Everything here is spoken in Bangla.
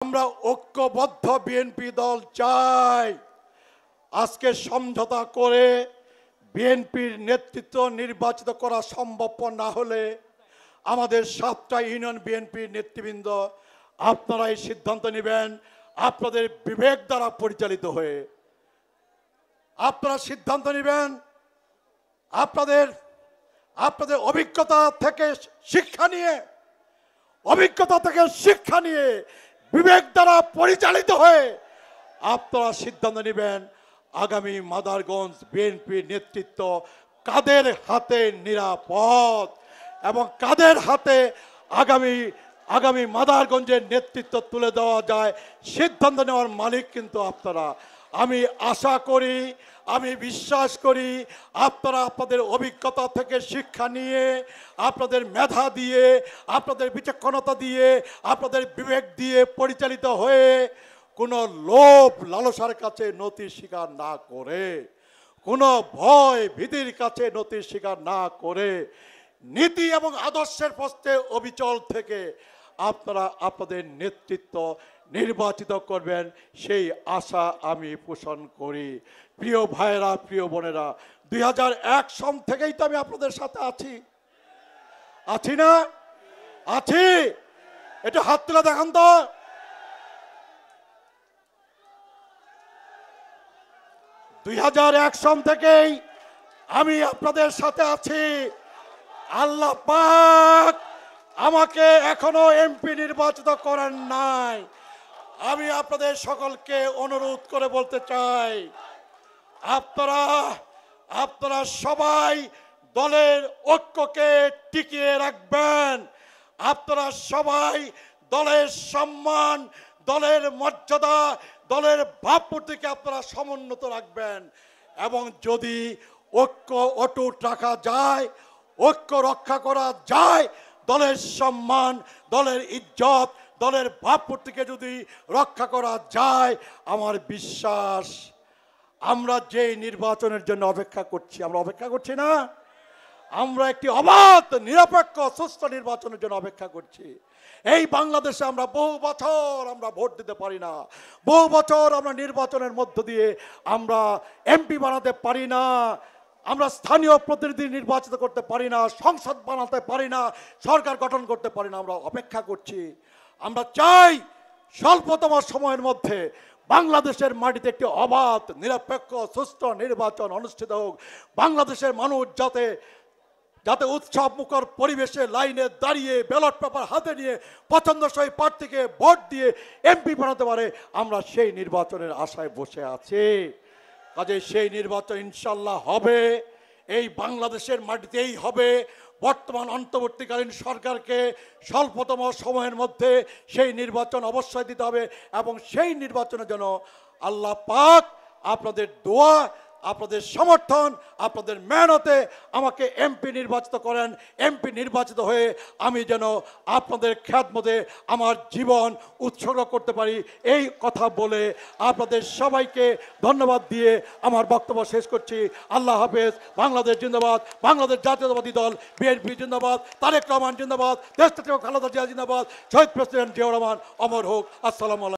আমরা ঐক্যবদ্ধ বিএনপি দল চাই। আজকে সমঝোতা করে বিএনপির নেতৃত্ব নির্বাচিত করা সম্ভব না হলে আমাদের 7টা ইউনিয়ন বিএনপির নেতৃবৃন্দ আপনারা এই সিদ্ধান্ত নেবেন আপনাদের বিবেক দ্বারা পরিচালিত হয়ে। আপনারা সিদ্ধান্ত নেবেন আপনাদের অভিজ্ঞতা থেকে শিক্ষা নিয়ে বিবেক দ্বারা পরিচালিত হয়ে আপনারা সিদ্ধান্ত নেবেন আগামী মাদারগঞ্জ বিএনপির নেতৃত্ব কাদের হাতে নিরাপদ এবং কাদের হাতে আগামী মাদারগঞ্জের নেতৃত্ব তুলে দেওয়া যায় সিদ্ধান্ত নেওয়ার মালিক কিন্তু আপনারা। আমি আশা করি, আমি বিশ্বাস করি আপনারা আপনাদের অভিজ্ঞতা থেকে শিক্ষা নিয়ে, আপনাদের মেধা দিয়ে, আপনাদের বিচক্ষণতা দিয়ে, আপনাদের বিবেক দিয়ে পরিচালিত হয়ে কোনো লোভ লালসার কাছে নতির স্বীকার না করে, কোনো ভয় ভীতির কাছে নতির স্বীকার না করে নীতি এবং আদর্শের পথে অবিচল থেকে আপনারা আপনাদের নেতৃত্ব নির্বাচিত করবেন সেই আশা আমি পোষণ করি। প্রিয় ভাইয়েরা, প্রিয় বোনেরা, 2001 সন থেকেই তো আমি আপনাদের সাথে আছি না? আছি? একটু হাত তুলে দেখান তো। 2001 সন থেকেই আমি আপনাদের সাথে আছি। আল্লাহ পাক আমাকে এখনো এমপি নির্বাচিত করেন নাই। আমি আপনাদের সকলকে অনুরোধ করে বলতে চাই আপনারা সবাই দলের ঐক্যকে টিকিয়ে রাখবেন। আপনারা সবাই দলের সম্মান, দলের মর্যাদা, দলের ভাবমূর্তিকে আপনারা সমুন্নত রাখবেন এবং যদি ঐক্য অটুট রাখা যায়, ঐক্য রক্ষা করা যায়, দলের সম্মান, দলের ইজ্জত, দলের ভাবমূর্তিকে যদি রক্ষা করা যায়, আমার বিশ্বাস আমরা যে নির্বাচনের জন্য অপেক্ষা করছি না, আমরা একটি অবাধ নিরপেক্ষ সুস্থ নির্বাচনের জন্য অপেক্ষা করছি। এই বাংলাদেশে আমরা বহু বছর আমরা ভোট দিতে পারি না, বহু বছর আমরা নির্বাচনের মধ্য দিয়ে আমরা এমপি বানাতে পারি না, আমরা স্থানীয় প্রতিনিধি নির্বাচিত করতে পারি না, সংসদ বানাতে পারি না, সরকার গঠন করতে পারি না। আমরা অপেক্ষা করছি। আমরা চাই স্বল্পতম সময়ের মধ্যে বাংলাদেশের মাটিতে একটি অবাধ নিরপেক্ষ সুষ্ঠু নির্বাচন অনুষ্ঠিত হোক। বাংলাদেশের মানুষ যাতে উৎসব মুখর পরিবেশে লাইনে দাঁড়িয়ে ব্যালট পেপার হাতে নিয়ে পছন্দসই প্রার্থীকে ভোট দিয়ে এমপি বানাতে পারে, আমরা সেই নির্বাচনের আশায় বসে আছি। কাজে সেই নির্বাচন ইনশাল্লাহ হবে, এই বাংলাদেশের মাটিতেই হবে। বর্তমান অন্তর্বর্তীকালীন সরকারকে স্বল্পতম সময়ের মধ্যে সেই নির্বাচন অবশ্যই দিতে হবে এবং সেই নির্বাচনের জন্য আল্লাহ পাক আপনাদের দোয়া, আপনাদের সমর্থন, আপনাদের মেহনতে আমাকে এমপি নির্বাচিত করেন। এমপি নির্বাচিত হয়ে আমি যেন আপনাদের খেদমতে আমার জীবন উৎসর্গ করতে পারি, এই কথা বলে আপনাদের সবাইকে ধন্যবাদ দিয়ে আমার বক্তব্য শেষ করছি। আল্লাহ হাফেজ। বাংলাদেশ জিন্দাবাদ, বাংলাদেশ জাতীয়তাবাদী দল বিএনপি জিন্দাবাদ, তারেক রহমান জিন্দাবাদ, দেশনেত্রী খালেদা জিয়া জিন্দাবাদ, শহীদ প্রেসিডেন্ট জিয়াউর রহমান অমর হোক। আসসালামু আলাইকুম।